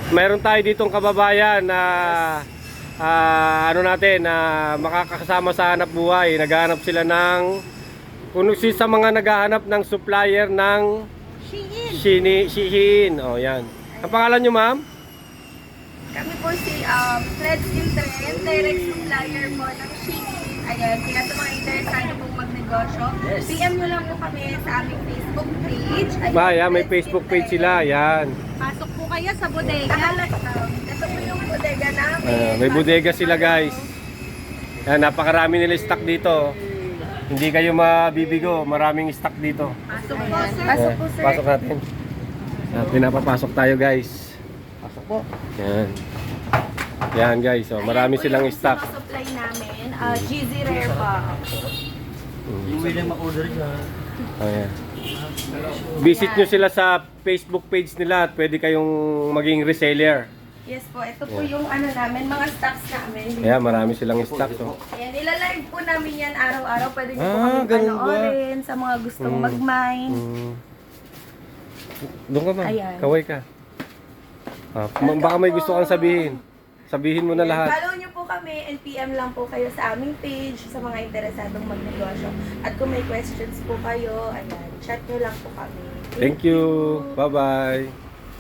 Mayroon tayo ditong kababayan na ano natin na makakasama sa hanap buhay. Naghahanap sila ng kung sa mga naghahanap ng supplier ng Shein. Oh, yan. Ang pangalan nyo, ma'am? Kami po si Fred Children, direct supplier po ng Shein. Ayan, kaya sa mga interesado pong magnegosyo, PM nyo lang po kami sa aming Facebook page. Ayan, Ba, yan, may Facebook page sila. Yan. Pasok po kayo sa bodega. Ito po yung bodega namin. May bodega sila, guys. Yan, napakarami nila stock dito. Hindi kayo mabibigo, maraming stock dito. Pasok po, sir. Pasok po, sir. Pasok natin. Pinapapasok tayo, guys. Pasok po. Yan. Yan, guys. So, marami silang stock. Ayan po yung supply namin. GZ Rare pa. Yung willing ma-order siya. Ayan. Visit nyo sila sa Facebook page nila at pwede kayong maging reseller. Yes po, ito po yung ano namin, mga stocks namin. Ayan, marami silang stock. So. Ayan, ilalive po namin yan araw-araw. Pwede nyo po kami ganun ba? panoorin sa mga gustong mag-mine. Doon ka, ma'am. Ayan. Kaway ka. Baka may gusto kang sabihin. Sabihin mo na Ayan, lahat. follow nyo po kami and PM lang po kayo sa aming page sa mga interesadong magnegosyo. At kung may questions po kayo, ayan, chat nyo lang po kami. Thank you. Bye-bye.